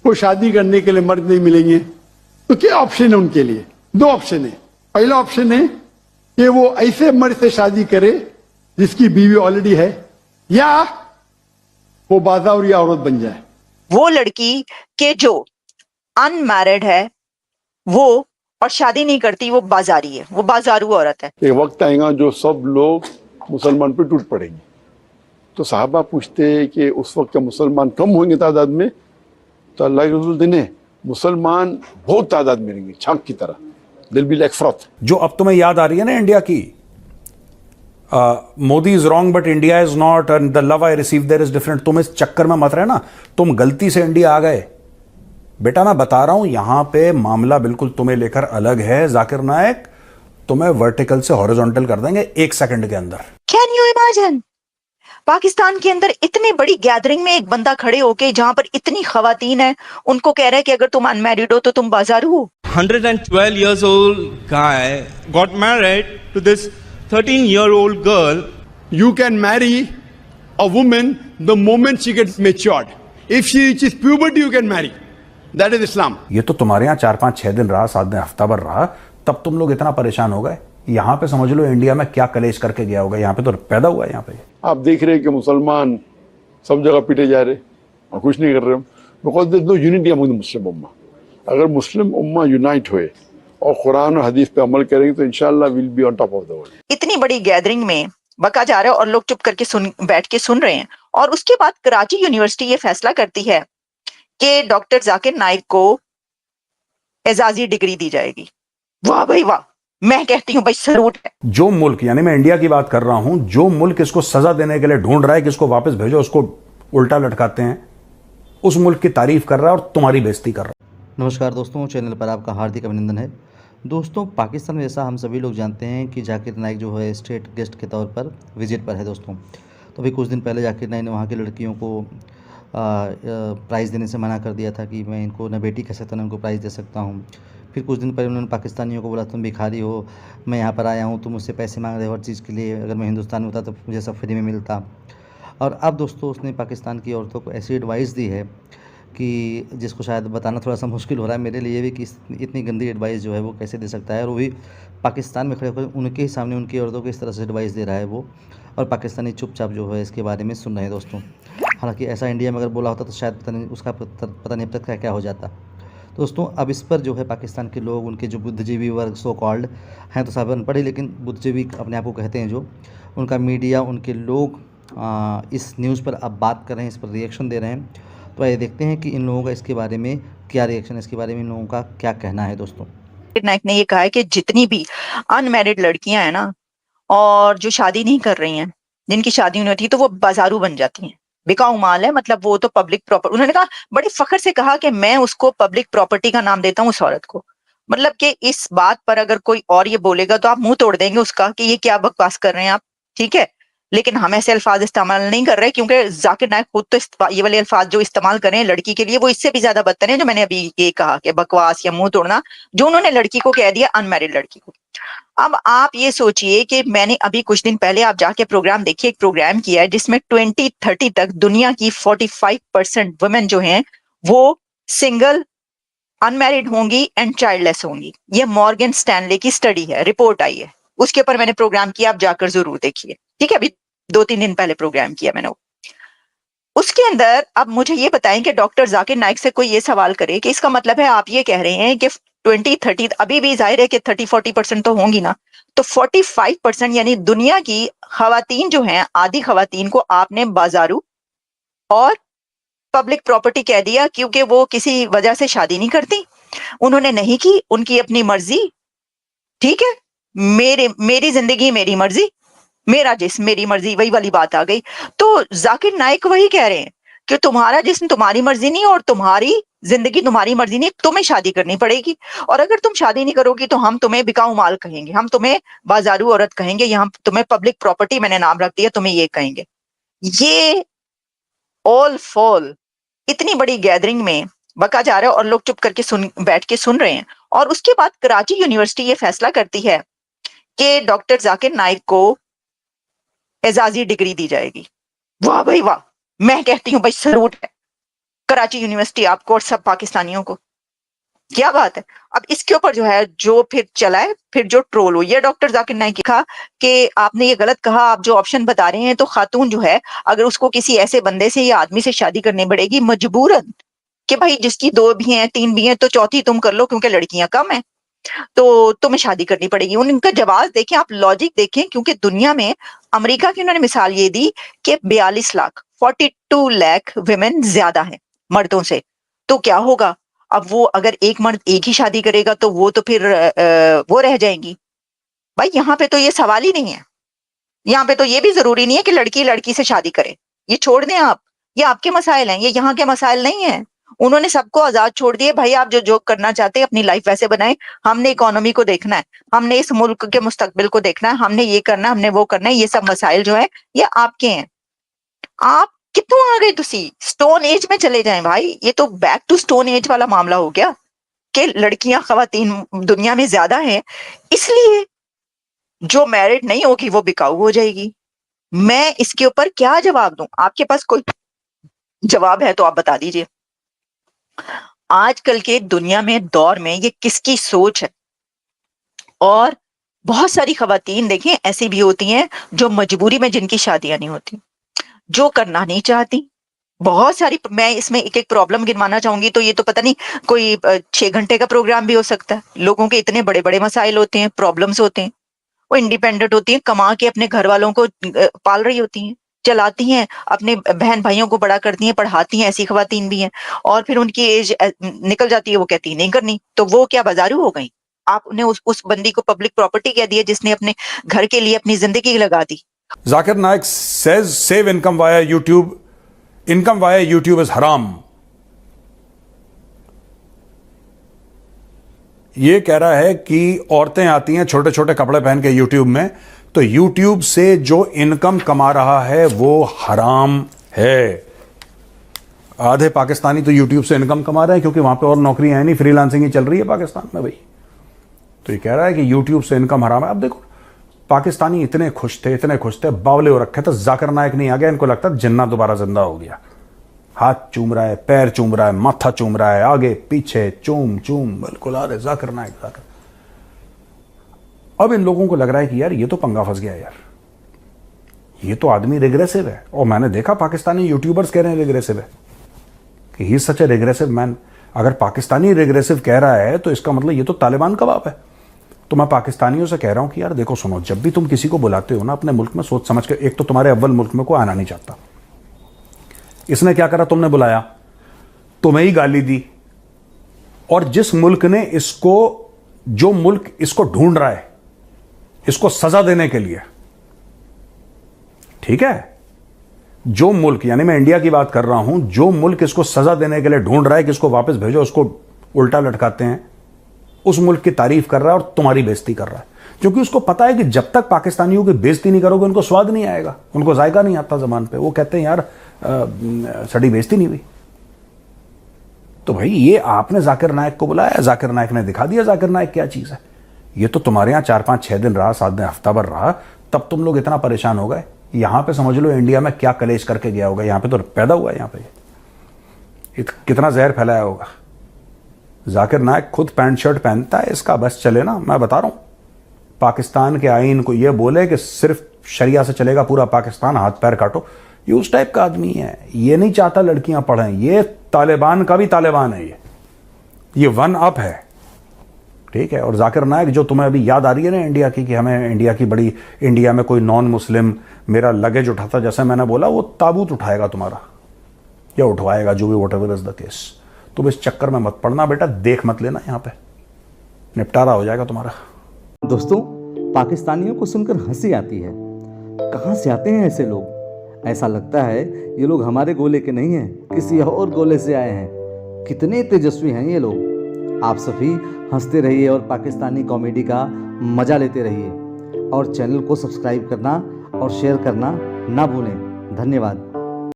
को शादी करने के लिए मर्द नहीं मिलेंगे, तो क्या ऑप्शन है उनके लिए? दो ऑप्शन है। पहला ऑप्शन है कि वो ऐसे मर्द से शादी करे जिसकी बीवी ऑलरेडी है, या वो बाजावरी औरत बन जाए। वो लड़की के जो अनमैरिड है वो और शादी नहीं करती, वो बाजारी है, वो बाजारू औरत है। एक वक्त आएगा जो सब लोग मुसलमान पे टूट पड़ेंगे। तो साहबा पूछते हैं कि उस वक्त क्या मुसलमान कम होंगे तादाद में? तो अल्लाह के रसूल ने मुसलमान बहुत तादाद में रहेंगे, छाक की तरह। दिल भी लाइक फ्रॉथ। जो अब तुम्हें याद आ रही है ना इंडिया की, Modi is wrong but India is not, and the love I receive there is different. तुम इस चक्कर में मत रहना, तुम गलती से इंडिया आ गए। बेटा मैं बता रहा हूं यहां पे मामला बिल्कुल तुम्हें लेकर अलग है। जाकिर नायक तुम्हें वर्टिकल से हॉरिजॉन्टल कर देंगे 1 सेकंड के अंदर। Can you imagine? पाकिस्तान के अंदर इतनी बड़ी गैदरिंग में एक बंदा खड़े होके, जहां पर इतनी खवातीन है, उनको कह रहा है कि अगर तुम अनमैरिड हो तो तुम बाजारू हो। 112 years old guy got married to this 13-year-old girl. You can marry a woman the moment she gets matured. If she reaches puberty, you can marry. That is Islam. ये तो तुम्हारे यहाँ 4-5-6 दिन रहा, 7 दिन, हफ्ता भर रहा, तब तुम लोग इतना परेशान हो गए। यहाँ पे समझ लो इंडिया में क्या कलेश करके गया होगा। यहाँ पे तो पैदा हुआ है। यहाँ पे आप देख रहे हैं कि मुसलमान सब जगह पीटे जा रहे और कुछ नहीं कर रहे। Because there is no unity among the Muslim उम्मा। अगर मुस्लिम उम्मा यूनाइट हुए और कुरान और हदीस पे अमल करेंगे तो इंशाल्लाह will be on top of the world. इतनी बड़ी गैदरिंग में बका जा रहा है और लोग चुप करके बैठ के सुन रहे हैं। और उसके बाद कराची यूनिवर्सिटी ये फैसला करती है कि डॉक्टर जाकिर नाइक को एजाजी डिग्री दी जाएगी। वाह भाई वाह, मैं कहती हूं भाई सलूट है। जो मुल्क, यानी मैं इंडिया की बात कर रहा हूं, जो मुल्क इसको सजा देने के लिए ढूंढ रहा है कि इसको वापस भेजो, उसको उल्टा लटकाते हैं, उस मुल्क की तारीफ कर रहा है और तुम्हारी बेइज्जती कर रहा है। नमस्कार दोस्तों, चैनल पर आपका हार्दिक अभिनंदन है। दोस्तों, पाकिस्तान में जैसा हम सभी लोग जानते हैं कि जाकिर नाइक जो है स्टेट गेस्ट के तौर पर विजिट पर है दोस्तों। तो अभी कुछ दिन पहले जाकिर नाइक ने वहाँ की लड़कियों को प्राइज़ देने से मना कर दिया था कि मैं इनको न बेटी कह सकता ना इनको प्राइज़ दे सकता हूँ। फिर कुछ दिन पहले उन्होंने पाकिस्तानियों को बोला तुम भिखारी हो, मैं यहाँ पर आया हूँ, तुम मुझसे पैसे मांग रहे हो हर चीज़ के लिए, अगर मैं हिंदुस्तान में होता तो मुझे सब फ्री में मिलता। और अब दोस्तों उसने पाकिस्तान की औरतों को ऐसी एडवाइस दी है कि जिसको शायद बताना थोड़ा सा मुश्किल हो रहा है मेरे लिए भी कि इतनी गंदी एडवाइस जो है वो कैसे दे सकता है। और वो भी पाकिस्तान में खड़े होकर उनके ही सामने उनकी औरतों को इस तरह से एडवाइस दे रहा है वो, और पाकिस्तानी चुपचाप जो है इसके बारे में सुन रहे हैं दोस्तों। हालांकि ऐसा इंडिया में अगर बोला होता तो शायद पता नहीं उसका पता नहीं अब तक क्या हो जाता। दोस्तों अब इस पर जो है पाकिस्तान के लोग, उनके जो बुद्धिजीवी वर्ग सो कॉल्ड हैं, तो सब अनपढ़ ही लेकिन बुद्धिजीवी अपने आप को कहते हैं, जो उनका मीडिया, उनके लोग इस न्यूज़ पर अब बात कर रहे हैं, इस पर रिएक्शन दे रहे हैं। तो आइए देखते हैं कि इन लोगों का इसके बारे में क्या रिएक्शन है, इसके बारे में इन लोगों का क्या कहना है दोस्तों। नाइक ने ये कहा है कि जितनी भी अनमैरिड लड़कियां हैं ना, और जो शादी नहीं कर रही हैं, जिनकी शादी नहीं होती, तो वो बाजारू बन जाती हैं, बिकाऊ माल है, मतलब वो तो पब्लिक प्रॉपर्टी। उन्होंने कहा, बड़े फख्र से कहा कि मैं उसको पब्लिक प्रॉपर्टी का नाम देता हूँ उस औरत को। मतलब कि इस बात पर अगर कोई और ये बोलेगा तो आप मुंह तोड़ देंगे उसका कि ये क्या बकवास कर रहे हैं आप, ठीक है। लेकिन हम ऐसे अल्फाज इस्तेमाल नहीं कर रहे, क्योंकि जाकिर नाइक खुद तो ये वाले अल्फाज जो इस्तेमाल कर रहे हैं लड़की के लिए, वो इससे भी ज्यादा बदतर है जो मैंने अभी ये कहा कि बकवास या मुंह तोड़ना, जो उन्होंने लड़की को कह दिया, अनमैरिड लड़की को। अब आप ये सोचिए कि मैंने अभी कुछ दिन पहले, आप जाके प्रोग्राम देखिए, एक प्रोग्राम किया है जिसमें 2030 तक दुनिया की 45% वुमेन जो हैं वो सिंगल, अनमैरिड होंगी एंड चाइल्डलेस होंगी। ये मॉर्गन स्टैनले की स्टडी है, रिपोर्ट आई है, उसके ऊपर मैंने प्रोग्राम किया, आप जाकर जरूर देखिए, ठीक है। अभी 2-3 दिन पहले प्रोग्राम किया मैंने। उसके अंदर अब मुझे ये बताएं कि डॉक्टर जाकिर नाइक से कोई ये सवाल करे कि इसका मतलब है आप ये कह रहे हैं कि 2030, अभी भी जाहिर है कि 30-40% तो होंगी ना, तो 45% यानी दुनिया की खवातीन जो हैं, आधी खवातीन को आपने बाजारू और पब्लिक प्रॉपर्टी कह दिया, क्योंकि वो किसी वजह से शादी नहीं करती, उन्होंने नहीं की, उनकी अपनी मर्जी, ठीक है। मेरी जिंदगी मेरी मर्जी, मेरा जिस्म मेरी मर्जी, वही वाली बात आ गई। तो जाकिर नाइक वही कह रहे हैं कि तुम्हारा जिस्म तुम्हारी मर्जी नहीं और तुम्हारी जिंदगी तुम्हारी मर्जी नहीं, तुम्हें शादी करनी पड़ेगी, और अगर तुम शादी नहीं करोगी तो हम तुम्हें बिकाऊ माल कहेंगे, हम तुम्हें बाजारू औरत कहेंगे, या हम तुम्हें पब्लिक प्रॉपर्टी, मैंने नाम रख दिया, तुम्हें ये कहेंगे। ये ऑल फॉल इतनी बड़ी गैदरिंग में बका जा रहा है और लोग चुप करके बैठ के सुन रहे हैं। और उसके बाद कराची यूनिवर्सिटी ये फैसला करती है कि डॉक्टर जाकिर नाइक को एजाजी डिग्री दी जाएगी। वाह भाई वाह, मैं कहती हूं भाई सलूट है। कराची यूनिवर्सिटी आपको और सब पाकिस्तानियों को। क्या बात है। अब इसके ऊपर जो है जो फिर चला है, फिर जो ट्रोल हुई है, डॉक्टर जाकिर नाइक कहा कि आपने ये गलत कहा, आप जो ऑप्शन बता रहे हैं, तो खातून जो है अगर उसको किसी ऐसे बंदे से या आदमी से शादी करनी पड़ेगी मजबूरन, कि भाई जिसकी 2 भी हैं 3 भी हैं तो चौथी तुम कर लो क्योंकि लड़कियां कम हैं, तो तुम्हें शादी करनी पड़ेगी। उनका जवाब देखें आप, लॉजिक देखें, क्योंकि दुनिया में अमेरिका की उन्होंने मिसाल ये दी कि 42 लाख 42 लाख विमेन ज्यादा है मर्दों से, तो क्या होगा। अब वो अगर एक मर्द एक ही शादी करेगा तो वो तो फिर वो रह जाएंगी। भाई यहाँ पे तो ये सवाल ही नहीं है। यहाँ पे तो ये भी जरूरी नहीं है कि लड़की लड़की से शादी करे, ये छोड़ दें आप, ये आपके मसाइल हैं, ये यहाँ के मसाइल नहीं है। उन्होंने सबको आजाद छोड़ दिए, भाई आप जो जो करना चाहते हैं अपनी लाइफ वैसे बनाएं, हमने इकोनॉमी को देखना है, हमने इस मुल्क के मुस्तकबिल को देखना है, हमने ये करना है, हमने वो करना है, ये सब मसाइल जो है ये आपके हैं। आप कितों आ गए, तुसी स्टोन एज में चले जाएं भाई, ये तो बैक टू स्टोन एज वाला मामला हो गया कि लड़कियां खवातीन दुनिया में ज्यादा हैं, इसलिए जो मैरिड नहीं होगी वो बिकाऊ हो जाएगी। मैं इसके ऊपर क्या जवाब दूं? आपके पास कोई जवाब है तो आप बता दीजिए। आजकल के दुनिया में दौर में ये किसकी सोच है? और बहुत सारी खवातीन देखें ऐसी भी होती हैं जो मजबूरी में जिनकी शादियां नहीं होती, जो करना नहीं चाहती। बहुत सारी, मैं इसमें एक एक प्रॉब्लम गिनवाना चाहूंगी तो ये तो पता नहीं कोई 6 घंटे का प्रोग्राम भी हो सकता है। लोगों के इतने बड़े बड़े मसाइल होते हैं, प्रॉब्लम्स होते हैं, वो इंडिपेंडेंट होती हैं, कमा के अपने घर वालों को पाल रही होती हैं, चलाती हैं, अपने बहन भाइयों को बड़ा करती हैं, पढ़ाती हैं, ऐसी खवातीन भी हैं। और फिर उनकी एज निकल जाती है, वो कहती है नहीं करनी, तो वो क्या बाजारू हो गई? आपने उस बंदी को पब्लिक प्रॉपर्टी कह दिया जिसने अपने घर के लिए अपनी जिंदगी लगा दी। Zakir Naik says save income via YouTube. Income via YouTube is haram. ये कह रहा है कि औरतें आती हैं छोटे छोटे कपड़े पहन के YouTube में, तो YouTube से जो इनकम कमा रहा है वो हराम है। आधे पाकिस्तानी तो YouTube से इनकम कमा रहे हैं क्योंकि वहां पे और नौकरियां हैं नहीं, फ्रीलांसिंग ही चल रही है पाकिस्तान में भाई। तो ये कह रहा है कि YouTube से इनकम हराम है। अब देखो पाकिस्तानी इतने खुश थे, बावले हो रखे थे, जाकिर नाइक नहीं आ गया, इनको लगता जिन्ना दोबारा जिंदा हो गया। हाथ चूम रहा है, पैर चूम रहा है, माथा चूम रहा है, आगे पीछे चूम चूम बिल्कुल आ रहे जाकिर नाइक जाकिर। अब इन लोगों को लग रहा है कि यार ये तो पंगा फंस गया यार, ये तो आदमी रिग्रेसिव है। और मैंने देखा पाकिस्तानी यूट्यूबर्स कह रहे हैं रिग्रेसिव है, कि ही सच ए रिग्रेसिव मैन। अगर पाकिस्तानी रिग्रेसिव कह रहा है तो इसका मतलब ये तो तालिबान का बाप है। तो मैं पाकिस्तानियों से कह रहा हूं कि यार देखो सुनो, जब भी तुम किसी को बुलाते हो ना अपने मुल्क में सोच समझ के, एक तो तुम्हारे अव्वल मुल्क में कोई आना नहीं चाहता। इसने क्या करा, तुमने बुलाया, तुम्हें ही गाली दी, और जिस मुल्क ने इसको, जो मुल्क इसको ढूंढ रहा है इसको सजा देने के लिए, ठीक है, जो मुल्क, यानी मैं इंडिया की बात कर रहा हूं, जो मुल्क इसको सजा देने के लिए ढूंढ रहा है कि इसको वापस भेजो, उसको उल्टा लटकाते हैं, उस मुल्क की तारीफ कर रहा है और तुम्हारी बेइज्जती कर रहा है। क्योंकि उसको पता है कि जब तक पाकिस्तानियों की बेइज्जती नहीं करोगे उनको स्वाद नहीं आएगा, उनको जायका नहीं आता जबान पे। वो कहते हैं यार सड़ी बेइज्जती नहीं हुई। तो भाई ये आपने जाकिर नाइक को बुलाया, जाकिर नाइक ने दिखा दिया जाकिर नाइक क्या चीज है। ये तो तुम्हारे यहाँ 4 5 6 दिन रहा, 7 दिन, हफ्ता भर रहा, तब तुम लोग इतना परेशान हो गए। यहां पे समझ लो इंडिया में क्या कलेश करके गया होगा, यहां पे तो पैदा हुआ है, यहां पे कितना जहर फैलाया होगा। जाकिर नाइक खुद पैंट शर्ट पहनता है, इसका बस चले ना। मैं बता रहा हूं, पाकिस्तान के आईन को ये बोले कि सिर्फ शरिया से चलेगा पूरा पाकिस्तान, हाथ पैर काटो, ये उस टाइप का आदमी है। ये नहीं चाहता लड़कियां पढ़ें, ये तालिबान का भी तालिबान है, ये 1 अप है, ठीक है। और जाकिर नाइक जो तुम्हें अभी याद आ रही है ना इंडिया की, कि हमें इंडिया की बड़ी, इंडिया में कोई नॉन मुस्लिम मेरा लगेज उठाता, जैसे मैंने बोला, वो ताबूत उठाएगा तुम्हारा या उठवाएगा, जो भी व्हाटएवर इज द केस। तुम इस चक्कर में मत पड़ना बेटा, देख मत लेना, यहाँ पे निपटारा हो जाएगा तुम्हारा। दोस्तों, पाकिस्तानियों को सुनकर हंसी आती है। कहाँ से आते हैं ऐसे लोग? ऐसा लगता है ये लोग हमारे गोले के नहीं हैं, किसी और गोले से आए हैं। कितने तेजस्वी हैं ये लोग। आप सभी हंसते रहिए और पाकिस्तानी कॉमेडी का मज़ा लेते रहिए, और चैनल को सब्सक्राइब करना और शेयर करना ना भूलें। धन्यवाद।